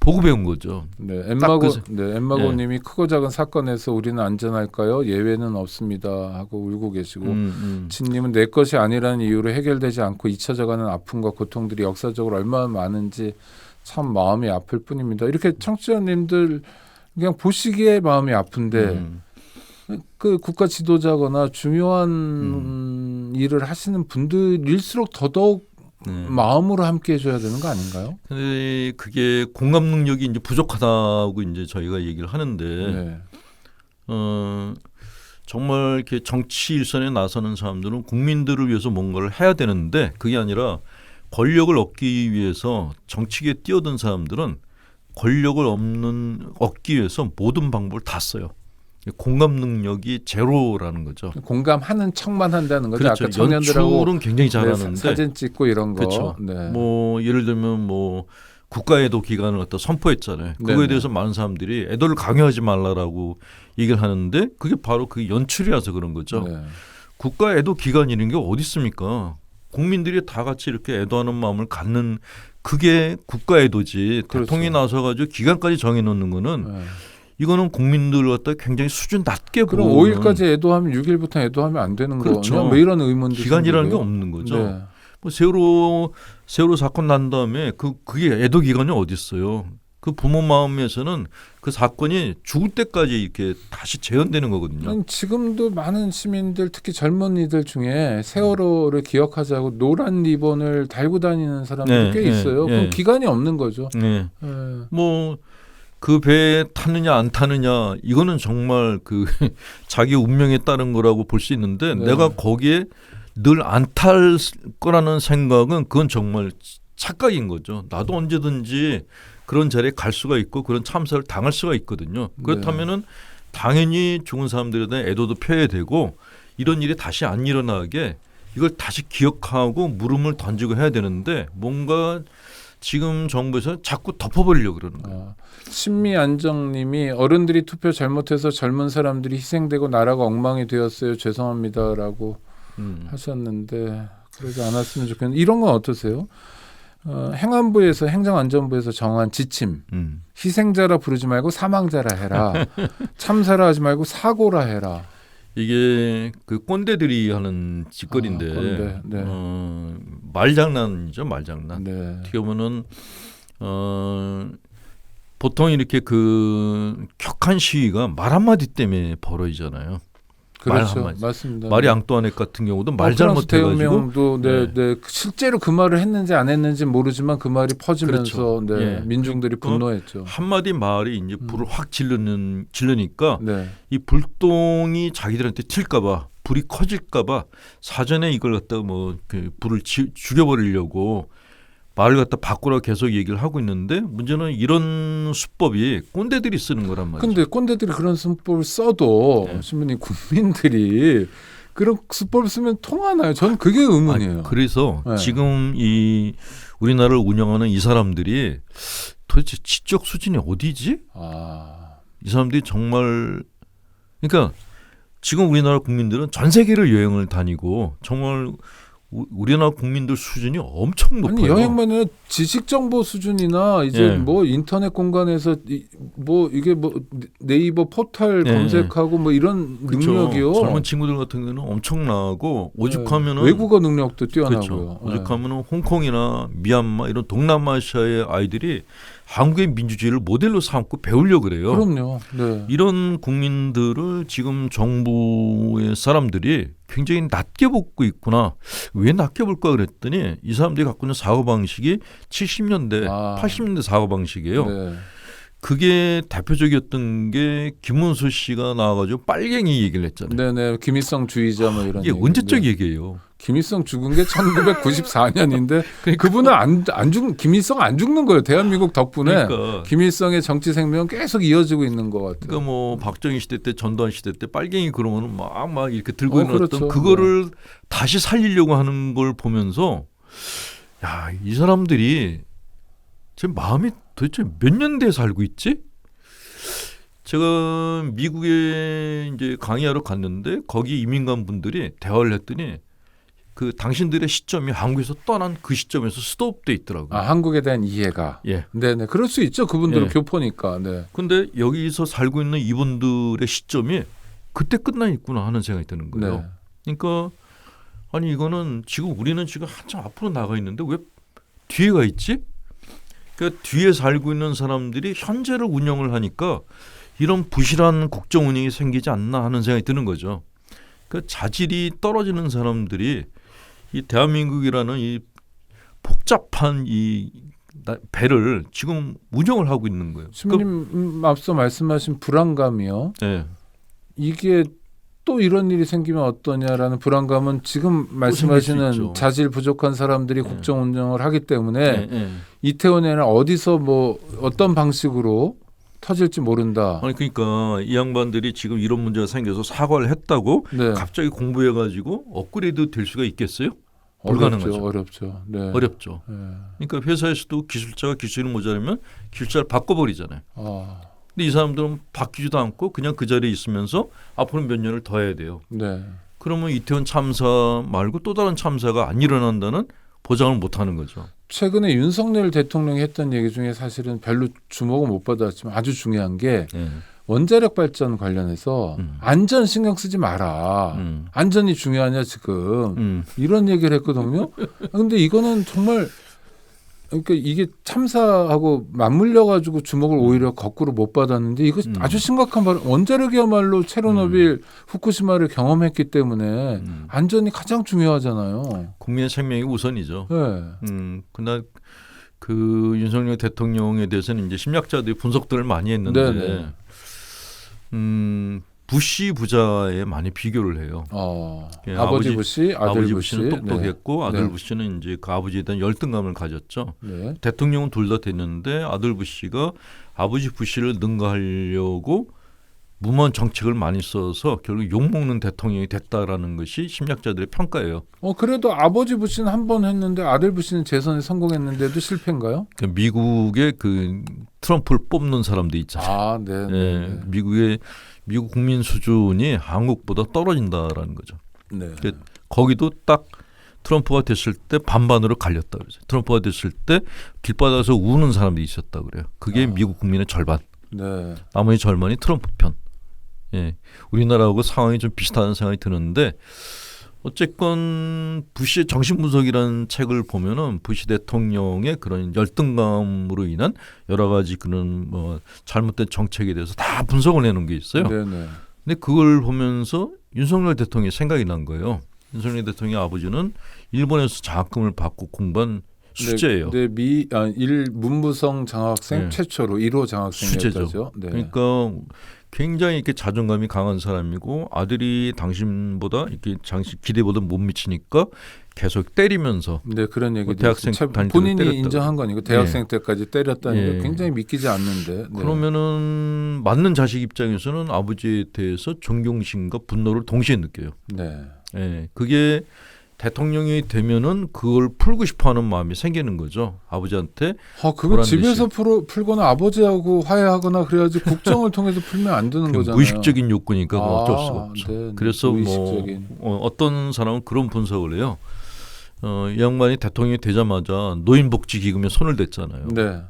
보고 배운 거죠. 네, 엠마고님이 크고 작은 사건에서 우리는 안전할까요? 예외는 없습니다 하고 울고 계시고 진님은 내 것이 아니라는 이유로 해결되지 않고 잊혀져가는 아픔과 고통들이 역사적으로 얼마나 많은지 참 마음이 아플 뿐입니다. 이렇게 청취자님들 그냥 보시기에 마음이 아픈데 그 국가 지도자거나 중요한 일을 하시는 분들일수록 더더욱 마음으로 함께 해줘야 되는 거 아닌가요? 근데 그게 공감 능력이 이제 부족하다고 이제 저희가 얘기를 하는데, 네. 정말 이렇게 정치 일선에 나서는 사람들은 국민들을 위해서 뭔가를 해야 되는데 그게 아니라 권력을 얻기 위해서 정치계에 뛰어든 사람들은 권력을 얻기 위해서 모든 방법을 다 써요. 공감 능력이 제로라는 거죠. 공감하는 척만 한다는 거죠. 그렇죠. 아까 청년들하고 연출은 굉장히 잘하는데 사진 찍고 이런 거. 그렇죠. 네. 뭐 예를 들면 뭐 국가애도 기간을 갖다 선포했잖아요. 그거에 네네. 대해서 많은 사람들이 애도를 강요하지 말라라고 얘기를 하는데 그게 바로 그 연출이라서 그런 거죠. 네. 국가애도 기간이라는 게 어디 있습니까? 국민들이 다 같이 이렇게 애도하는 마음을 갖는 그게 국가애도지. 그렇죠. 대통령이 나서가지고 기간까지 정해놓는 거는 네. 이거는 국민들 갖다 굉장히 수준 낮게 그럼 보는 5일까지 애도하면 6일부터 애도하면 안 되는 그렇죠. 거냐? 뭐 이런 의문도 기간이라는 게 생기고요. 없는 거죠. 네. 뭐 세월호 사건 난 다음에 그게 애도 기간이 어디 있어요? 그 부모 마음에서는 그 사건이 죽을 때까지 이렇게 다시 재현되는 거거든요. 아니, 지금도 많은 시민들 특히 젊은이들 중에 세월호를 기억하자고 노란 리본을 달고 다니는 사람들 꽤 있어요. 그럼 기간이 없는 거죠. 네. 네. 뭐 그 배에 타느냐 안 타느냐 이거는 정말 그 자기 운명에 따른 거라고 볼 수 있는데 네. 내가 거기에 늘 안 탈 거라는 생각은 그건 정말 착각인 거죠. 나도 언제든지 그런 자리에 갈 수가 있고 그런 참사를 당할 수가 있거든요. 그렇다면은 당연히 죽은 사람들에 대한 애도도 표해야 되고 이런 일이 다시 안 일어나게 이걸 다시 기억하고 물음을 던지고 해야 되는데 뭔가 지금 정부에서 자꾸 덮어버리려고 그러는 거예요. 신미안정님이 어른들이 투표 잘못해서 젊은 사람들이 희생되고 나라가 엉망이 되었어요. 죄송합니다라고 하셨는데 그러지 않았으면 좋겠는데 이런 건 어떠세요? 행안부에서 행정안전부에서 정한 지침 희생자라 부르지 말고 사망자라 해라. 참사라 하지 말고 사고라 해라. 이게 그 꼰대들이 하는 짓거리인데 꼰대, 네. 말장난이죠, 말장난. 네. 어떻게 보면은 보통 이렇게 그 격한 시위가 말 한마디 때문에 벌어지잖아요. 그렇죠. 말 맞습니다. 마리 앙뚜아넷 같은 경우도 말 프랑스 잘못해가지고 대혁명도 네. 실제로 그 말을 했는지 안 했는지 모르지만 그 말이 퍼지면서 그렇죠. 예. 민중들이 분노했죠. 한마디 말이 이제 불을 확 지르니까 네. 이 불똥이 자기들한테 튈까봐 불이 커질까봐 사전에 이걸 갖다 그 불을 죽여버리려고 말을 갖다 바꾸라고 계속 얘기를 하고 있는데 문제는 이런 수법이 꼰대들이 쓰는 거란 말이죠. 근데 꼰대들이 그런 수법을 써도 신부님 국민들이 그런 수법을 쓰면 통하나요? 저는 그게 의문이에요. 아니, 그래서 지금 이 우리나라를 운영하는 이 사람들이 도대체 지적 수준이 어디지? 이 사람들이 정말 그러니까 지금 우리나라 국민들은 전 세계를 여행을 다니고 정말 우리나라 국민들 수준이 엄청 높아요. 아니 여행만 해도 지식 정보 수준이나 이제 뭐 인터넷 공간에서 이게 네이버 포털 검색하고 뭐 이런 그렇죠. 능력이요. 젊은 친구들 같은 경우는 엄청나고 오죽하면은 외국어 능력도 뛰어나고요. 그렇죠. 오죽하면은 홍콩이나 미얀마 이런 동남아시아의 아이들이 한국의 민주주의를 모델로 삼고 배우려고 그래요. 그럼요. 네. 이런 국민들을 지금 정부의 사람들이 굉장히 낮게 보고 있구나. 왜 낮게 볼까 그랬더니 이 사람들이 갖고 있는 사고방식이 70년대, 80년대 사고방식이에요. 네. 그게 대표적이었던 게 김문수 씨가 나와가지고 빨갱이 얘기를 했잖아요. 네네. 김일성 주의자 뭐 이런. 이게 언제적 얘기예요? 김일성 죽은 게 1994년인데 그분은 김일성 안 죽는 거예요. 대한민국 덕분에 그러니까. 김일성의 정치 생명은 계속 이어지고 있는 것 같아요. 그러니까 뭐 박정희 시대 때 전두환 시대 때 빨갱이 그러면은 막 이렇게 들고 일어났던 그렇죠. 그거를 다시 살리려고 하는 걸 보면서 야, 이 사람들이 제 마음이 도대체 몇 년대에 살고 있지? 제가 미국에 이제 강의하러 갔는데 거기 이민간 분들이 대화를 했더니 그 당신들의 시점이 한국에서 떠난 그 시점에서 스톱돼 있더라고요. 한국에 대한 이해가. 네네. 그럴 수 있죠. 그분들은 교포니까. 네. 근데 여기서 살고 있는 이분들의 시점이 그때 끝나 있구나 하는 생각이 드는 거예요. 네. 그러니까 아니 이거는 지금 우리는 지금 한참 앞으로 나가 있는데 왜 뒤에가 있지? 그러니까 뒤에 살고 있는 사람들이 현재를 운영을 하니까 이런 부실한 국정 운영이 생기지 않나 하는 생각이 드는 거죠. 그 자질이 떨어지는 사람들이 이 대한민국이라는 이 복잡한 이 배를 지금 운영을 하고 있는 거예요. 신부님 앞서 말씀하신 불안감이요. 네. 이게 또 이런 일이 생기면 어떠냐라는 불안감은 지금 말씀하시는 자질 부족한 사람들이 국정 운영을 하기 때문에 이태원에는 어디서 뭐 어떤 방식으로 터질지 모른다. 아니 그러니까 이 양반들이 지금 이런 문제가 생겨서 사과를 했다고 갑자기 공부해가지고 업그레이드 될 수가 있겠어요? 불가능하죠. 어렵죠. 네. 어렵죠. 그러니까 회사에서도 기술자가 기술이 모자라면 기술자를 바꿔버리잖아요. 근데 이 사람들은 바뀌지도 않고 그냥 그 자리에 있으면서 앞으로 몇 년을 더 해야 돼요. 네. 그러면 이태원 참사 말고 또 다른 참사가 안 일어난다는 보장을 못하는 거죠. 최근에 윤석열 대통령이 했던 얘기 중에 사실은 별로 주목을 못 받았지만 아주 중요한 게 원자력 발전 관련해서 안전 신경 쓰지 마라. 안전이 중요하냐 지금 이런 얘기를 했거든요. 그런데 이거는 정말 그러니까 이게 참사하고 맞물려 가지고 주목을 오히려 거꾸로 못 받았는데 이거 아주 심각한 말. 원자력이야말로 체르노빌, 후쿠시마를 경험했기 때문에 안전이 가장 중요하잖아요. 국민의 생명이 우선이죠. 네. 그날 그 윤석열 대통령에 대해서는 이제 심리학자들이 분석들을 많이 했는데 부시 부자에 많이 비교를 해요. 예, 아버지 부시, 아들 아버지 부시. 부시는 똑똑했고 아들 네. 부시는 이제 그 아버지에 대한 열등감을 가졌죠. 네. 대통령은 둘 다 됐는데 아들 부시가 아버지 부시를 능가하려고 무모한 정책을 많이 써서 결국 욕먹는 대통령이 됐다라는 것이 심리학자들의 평가예요. 그래도 아버지 부시는 한 번 했는데 아들 부시는 재선에 성공했는데도 실패인가요? 그러니까 미국의 그 트럼프를 뽑는 사람들 있잖아요. 네. 예, 미국 국민 수준이 한국보다 떨어진다라는 거죠. 네. 거기도 딱 트럼프가 됐을 때 반반으로 갈렸다 그러죠. 트럼프가 됐을 때 길바닥에서 우는 사람들이 있었다 그래요. 그게 미국 국민의 절반. 네. 나머지 절반이 트럼프 편. 예, 우리나라하고 상황이 좀 비슷한 생각이 드는데 어쨌건 부시의 정신분석이라는 책을 보면은 부시 대통령의 그런 열등감으로 인한 여러 가지 그런 뭐 잘못된 정책에 대해서 다 분석을 해놓은 게 있어요. 네네. 근데 그걸 보면서 윤석열 대통령이 생각이 난 거예요. 윤석열 대통령의 아버지는 일본에서 장학금을 받고 공부한 수재예요. 네, 문부성 장학생 네. 최초로 1호 장학생이었죠. 수재죠. 네. 그러니까 굉장히 이렇게 자존감이 강한 사람이고 아들이 당신보다 이렇게 기대보다 못 미치니까 계속 때리면서 네, 그런 얘기도 대학생 있어요. 다닐 때도 본인이 때렸다고. 인정한 거니까 대학생 때까지 때렸다는 예. 게 굉장히 믿기지 않는데. 네. 그러면은 맞는 자식 입장에서는 아버지에 대해서 존경심과 분노를 동시에 느껴요. 네. 예, 그게 대통령이 되면은 그걸 풀고 싶어하는 마음이 생기는 거죠. 아버지한테. 그거 보란 집에서 풀거나 아버지하고 화해하거나 그래야지 국정을 통해서 풀면 안 되는 거잖아요. 무의식적인 욕구니까 그건 어쩔 수가 없죠. 네, 그래서 무의식적인. 어떤 사람은 그런 분석을 해요. 이 양반이 대통령이 되자마자 노인복지기금에 손을 댔잖아요. 네.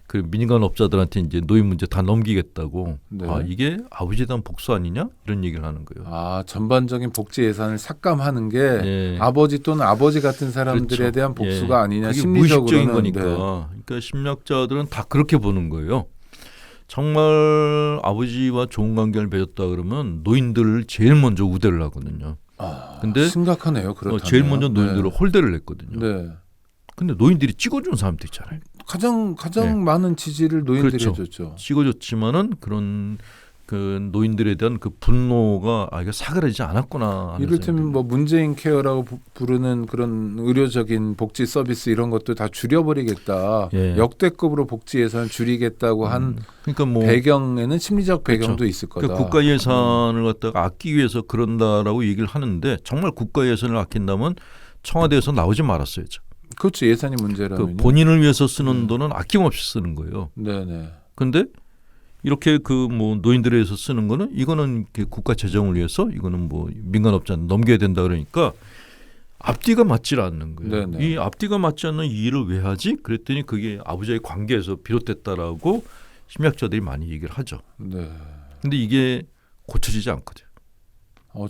그 민간업자들한테 이제 노인 문제 다 넘기겠다고. 네. 이게 아버지에 대한 복수 아니냐? 이런 얘기를 하는 거예요. 전반적인 복지 예산을 삭감하는 게 예. 아버지 또는 아버지 같은 사람들에 그렇죠. 대한 복수가 예. 아니냐 그게 심리적으로는. 무의식적인 거니까. 그러니까 심리학자들은 다 그렇게 보는 거예요. 정말 아버지와 좋은 관계를 맺었다 그러면 노인들을 제일 먼저 우대를 하거든요. 근데 심각하네요. 그렇다면. 제일 먼저 노인들을 홀대를 했거든요. 네. 근데 노인들이 찍어준 사람도 있잖아요. 가장 네. 많은 지지를 노인들이 그렇죠. 해줬죠. 찍어줬지만은 그런 그 노인들에 대한 그 분노가 이게 사그라지지 않았구나. 하는 이를테면 생각이 뭐 문재인 케어라고 부르는 그런 의료적인 복지 서비스 이런 것도 다 줄여버리겠다. 예. 역대급으로 복지 예산 줄이겠다고 한 그러니까 뭐 배경에는 심리적 배경도 그렇죠. 있을 거다. 그 국가 예산을 갖다가 아끼기 위해서 그런다라고 얘기를 하는데 정말 국가 예산을 아낀다면 청와대에서 나오지 말았어야죠. 그렇죠. 예산이 문제라면. 그 본인을 위해서 쓰는 돈은 아낌없이 쓰는 거예요. 네네. 근데 이렇게 그 뭐 노인들에 의해서 쓰는 거는 이거는 국가 재정을 위해서 이거는 뭐 민간업자는 넘겨야 된다 그러니까 앞뒤가 맞질 않는 거예요. 네네. 이 앞뒤가 맞지 않는 이 일을 왜 하지? 그랬더니 그게 아버지의 관계에서 비롯됐다라고 심리학자들이 많이 얘기를 하죠. 네. 근데 이게 고쳐지지 않거든요.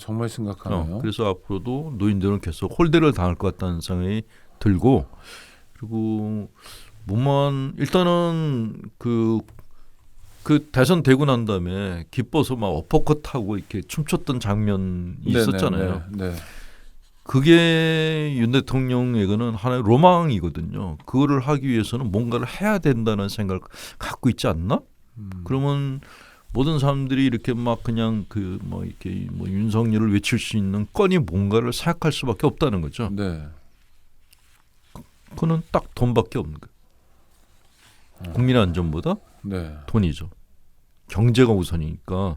정말 심각하네요. 그래서 앞으로도 노인들은 계속 홀대를 당할 것 같다는 생각이 들고 그리고 뭐만 일단은 그 대선 되고 난 다음에 기뻐서 막 어퍼컷하고 이렇게 춤췄던 장면이 있었잖아요. 네. 그게 윤 대통령에게는 하나의 로망이거든요. 그거를 하기 위해서는 뭔가를 해야 된다는 생각을 갖고 있지 않나? 그러면 모든 사람들이 이렇게 막 그냥 그 뭐 이렇게 뭐 윤석열을 외칠 수 있는 건이 뭔가를 생각할 수밖에 없다는 거죠. 네. 그거는 딱 돈밖에 없는 거예요. 국민의 안전보다 네. 돈이죠. 경제가 우선이니까.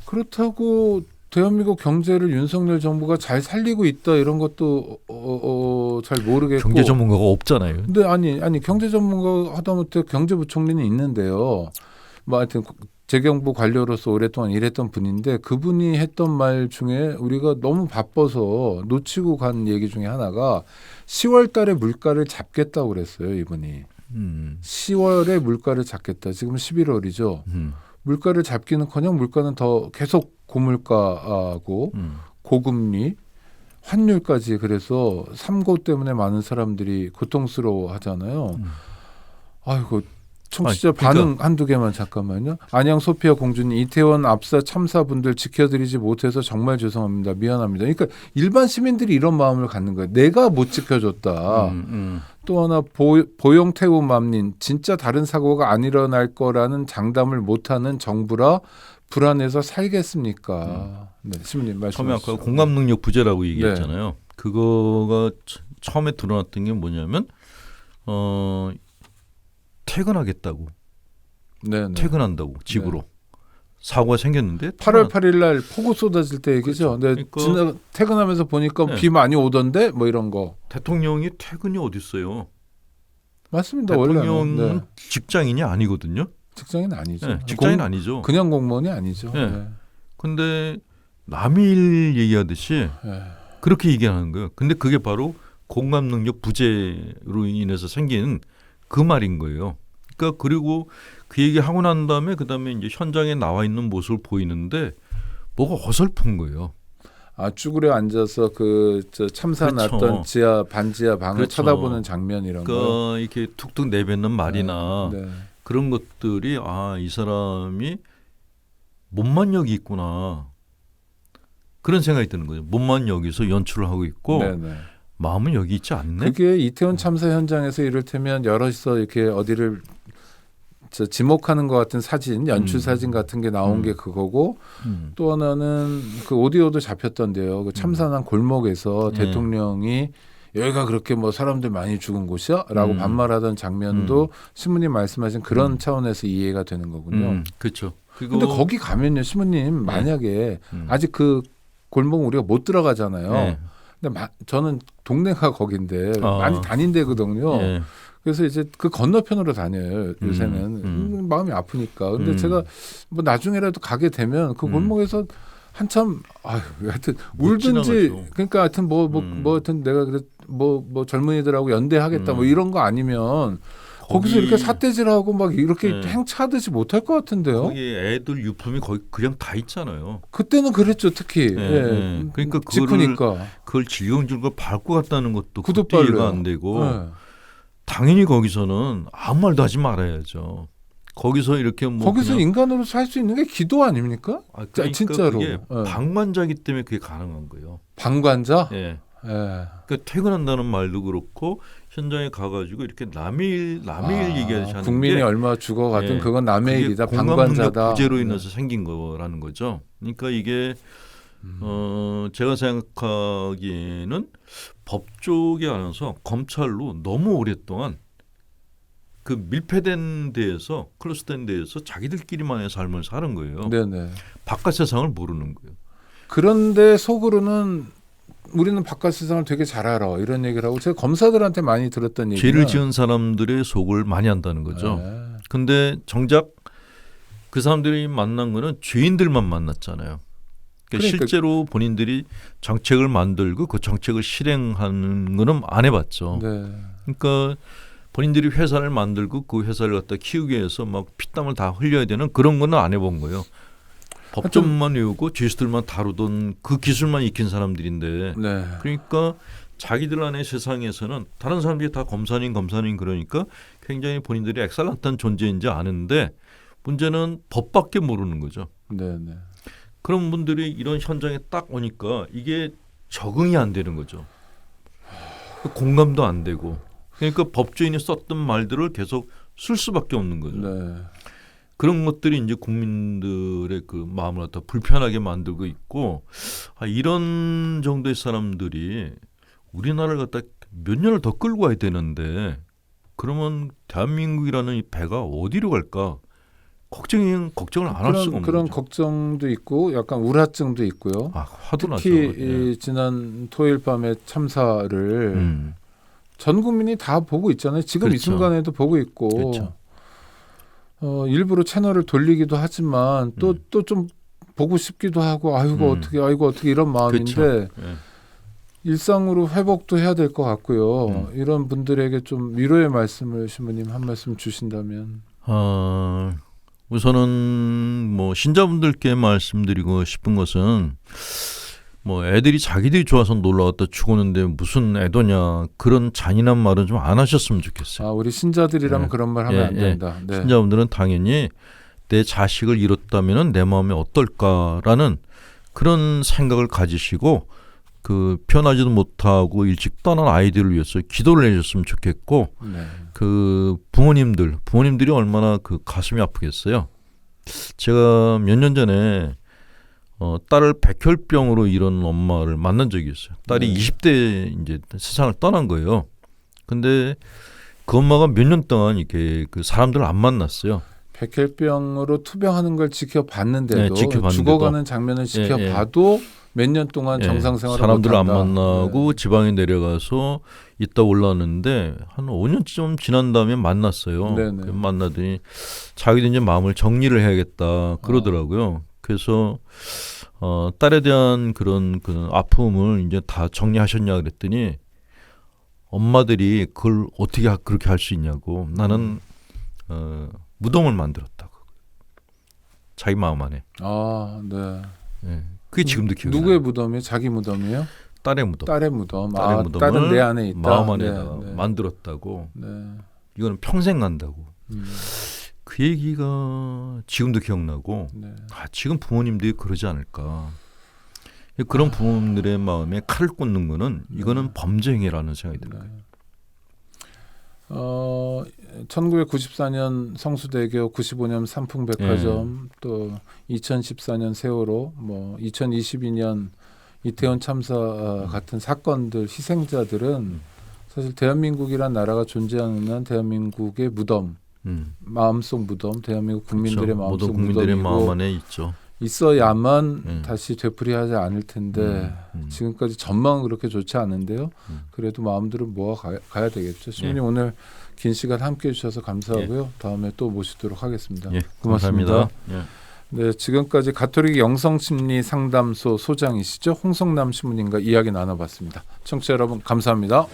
그렇다고 대한민국 경제를 윤석열 정부가 잘 살리고 있다 이런 것도 잘 모르겠고. 경제 전문가가 없잖아요. 근데 아니 경제 전문가 하다못해 경제부총리는 있는데요. 뭐 하여튼 재경부 관료로서 오랫동안 일했던 분인데 그분이 했던 말 중에 우리가 너무 바빠서 놓치고 간 얘기 중에 하나가 10월 달에 물가를 잡겠다고 그랬어요. 이분이. 10월에 물가를 잡겠다. 지금 11월이죠. 물가를 잡기는커녕 물가는 더 계속 고물가하고 고금리, 환율까지 그래서 삼고 때문에 많은 사람들이 고통스러워하잖아요. 아이고 청취자 반응 한두 개만 잠깐만요. 안녕 소피아 공주님, 이태원 압사 참사분들 지켜드리지 못해서 정말 죄송합니다. 미안합니다. 그러니까 일반 시민들이 이런 마음을 갖는 거예요. 내가 못 지켜줬다. 또 하나 보용태우 맘님, 진짜 다른 사고가 안 일어날 거라는 장담을 못하는 정부라 불안해서 살겠습니까? 네, 시민님 말씀하시죠. 처음에 아까 공감 능력 부재라고 얘기했잖아요. 그거가 처음에 드러났던 게 뭐냐면 퇴근하겠다고. 네네. 퇴근한다고 집으로. 사고가 생겼는데 8월 8일 날 폭우 쏟아질 때 얘기죠. 그렇죠. 근데 퇴근하면서 보니까 비 많이 오던데 뭐 이런 거. 대통령이 퇴근이 어디 있어요? 맞습니다. 대통령은 원래는. 직장인이 아니거든요. 직장인 아니죠. 네, 직장인 아니죠. 그냥 공무원이 아니죠. 네. 근데 남의 일 얘기하듯이 그렇게 얘기하는 거예요. 근데 그게 바로 공감 능력 부재로 인해서 생긴 그 말인 거예요. 그러니까 그리고 그 얘기 하고 난 다음에 그다음에 이제 현장에 나와 있는 모습을 보이는데 뭐가 어설픈 거예요. 아, 쭈그려 앉아서 저 참사 그렇죠. 났던 반지하 방을 그렇죠. 쳐다보는 장면 이런 거. 그러니까 이렇게 툭툭 내뱉는 말이나 네. 그런 것들이 이 사람이 몸만 여기 있구나. 그런 생각이 드는 거죠. 몸만 여기서 연출을 하고 있고 네네. 마음은 여기 있지 않네. 그게 이태원 참사 현장에서 이를테면 여럿이서 이렇게 어디를 지목하는 것 같은 사진, 연출 사진 같은 게 나온 게 그거고 또 하나는 그 오디오도 잡혔던데요. 그 참사난 골목에서 대통령이 여기가 그렇게 뭐 사람들 많이 죽은 곳이야? 라고 반말하던 장면도 신부님 말씀하신 그런 차원에서 이해가 되는 거군요. 그렇죠. 근데 거기 가면요, 신부님 만약에 아직 그 골목 우리가 못 들어가잖아요. 네. 근데 저는 동네가 거긴데 많이 다닌 데거든요. 네. 그래서 이제 그 건너편으로 다녀요. 요새는 마음이 아프니까. 근데 제가 뭐 나중에라도 가게 되면 그 골목에서 한참 하여튼 울든지 지나가죠. 그러니까 하여튼 뭐 하여튼 내가 그래 뭐 젊은이들하고 연대하겠다 뭐 이런 거 아니면 거기서 이렇게 삿대질하고 막 이렇게 행차하듯이 못할 것 같은데요. 거기 애들 유품이 거의 그냥 다 있잖아요. 그때는 그랬죠, 특히. 그러니까 그걸 질겅질겅 밟고 갔다는 것도 그것도 이해가 안 되고 당연히 거기서는 아무 말도 하지 말아야죠. 거기서 이렇게 거기서 그냥 인간으로 살 수 있는 게 기도 아닙니까? 그러니까 진짜로. 그게 방관자이기 때문에 그게 가능한 거예요. 방관자? 예. 그러니까 퇴근한다는 말도 그렇고 현장에 가가지고 이렇게 남의 일 얘기하지 않는 국민이 게 얼마 죽어가든 그건 남의 일이다. 방관자다. 부재로 인해서 생긴 거라는 거죠. 그러니까 이게 제가 생각하기에는 법 쪽에 안에서 검찰로 너무 오랫동안 그 밀폐된 데에서 클로스된 데에서 자기들끼리만의 삶을 사는 거예요. 네네. 바깥 세상을 모르는 거예요. 그런데 속으로는 우리는 바깥 세상을 되게 잘 알아 이런 얘기를 하고 제가 검사들한테 많이 들었던 얘기가 죄를 지은 사람들의 속을 많이 한다는 거죠. 근데 정작 그 사람들이 만난 거는 죄인들만 만났잖아요. 그러니까 실제로 본인들이 정책을 만들고 그 정책을 실행하는 거는 안 해봤죠. 네. 그러니까 본인들이 회사를 만들고 그 회사를 갖다 키우기 위해서 막 피땀을 다 흘려야 되는 그런 거는 안 해본 거예요. 법조문만 외우고 죄수들만 다루던 그 기술만 익힌 사람들인데 그러니까 자기들 안의 세상에서는 다른 사람들이 다 검사님 그러니까 굉장히 본인들이 엑셀런트한 존재인지 아는데 문제는 법밖에 모르는 거죠. 네네. 그런 분들이 이런 현장에 딱 오니까 이게 적응이 안 되는 거죠. 공감도 안 되고 그러니까 법조인이 썼던 말들을 계속 쓸 수밖에 없는 거죠. 네. 그런 것들이 이제 국민들의 그 마음을 갖다 불편하게 만들고 있고 이런 정도의 사람들이 우리나라를 갖다 몇 년을 더 끌고 와야 되는데 그러면 대한민국이라는 이 배가 어디로 갈까? 걱정을 안 할 수가 없는 그런 거죠. 걱정도 있고 약간 우라증도 있고요. 화도 특히 나죠. 이 지난 토요일 밤의 참사를 전 국민이 다 보고 있잖아요. 지금 이 순간에도 보고 있고 그렇죠. 일부러 채널을 돌리기도 하지만 또 좀 보고 싶기도 하고 아이고 어떻게 이런 마음인데 그렇죠. 일상으로 회복도 해야 될 것 같고요. 이런 분들에게 좀 위로의 말씀을 신부님 한 말씀 주신다면. 우선은 뭐 신자분들께 말씀드리고 싶은 것은 뭐 애들이 자기들이 좋아서 놀러 갔다 죽었는데 무슨 애도냐 그런 잔인한 말은 좀 안 하셨으면 좋겠어요. 아, 우리 신자들이라면 네. 그런 말 하면 안 된다. 네. 신자분들은 당연히 내 자식을 잃었다면 내 마음이 어떨까라는 그런 생각을 가지시고 그 편하지도 못하고 일찍 떠난 아이들을 위해서 기도를 해줬으면 좋겠고 네. 그 부모님들이 얼마나 그 가슴이 아프겠어요. 제가 몇 년 전에 딸을 백혈병으로 잃은 엄마를 만난 적이 있어요. 딸이 네. 20대 이제 세상을 떠난 거예요. 근데 그 엄마가 몇 년 동안 이렇게 그 사람들을 안 만났어요. 백혈병으로 투병하는 걸 지켜봤는데도, 네, 지켜봤는데도. 죽어가는 장면을 지켜봐도 몇 년 동안 정상생활을 사람들을 안 못한다. 만나고 네. 지방에 내려가서 있다 올라왔는데 한 5년쯤 지난 다음에 만났어요. 네네. 그 만나더니 자기도 이제 마음을 정리를 해야겠다 그러더라고요. 그래서 딸에 대한 그런 아픔을 이제 다 정리하셨냐 그랬더니 엄마들이 그걸 어떻게 그렇게 할 수 있냐고. 나는 무덤을 만들었다고. 자기 마음 안에. 아, 네. 예. 그게 지금도 기억이 누구의 나요. 무덤이에요? 자기 무덤이에요? 딸의 무덤. 딸의 무덤. 딸의 아, 무덤을 딸은 내 안에 있다. 마음 안에다가 네, 네. 만들었다고. 네. 이거는 평생 간다고. 음, 그 얘기가 지금도 기억나고 네. 지금 부모님들이 그러지 않을까. 그런 부모님들의 마음에 칼을 꽂는 거는 이거는 범죄 행위라는 생각이 들어요. 네. 1994년 성수대교, 95년 삼풍백화점, 또 2014년 세월호, 뭐 2022년 이태원 참사 같은 사건들 희생자들은 사실 대한민국이란 나라가 존재하는 한 대한민국의 무덤, 마음속 무덤, 대한민국 국민들의 그렇죠. 마음속 모든 국민들의 무덤이고 마음 안에 있죠. 있어야만 다시 되풀이하지 않을 텐데 지금까지 전망은 그렇게 좋지 않은데요. 그래도 마음들은 모아 가야 되겠죠. 신부님 오늘 긴 시간 함께해 주셔서 감사하고요. 다음에 또 모시도록 하겠습니다. 고맙습니다. 감사합니다. 네, 지금까지 가톨릭 영성심리 상담소 소장이시죠. 홍성남 신부님과 이야기 나눠봤습니다. 청취자 여러분 감사합니다.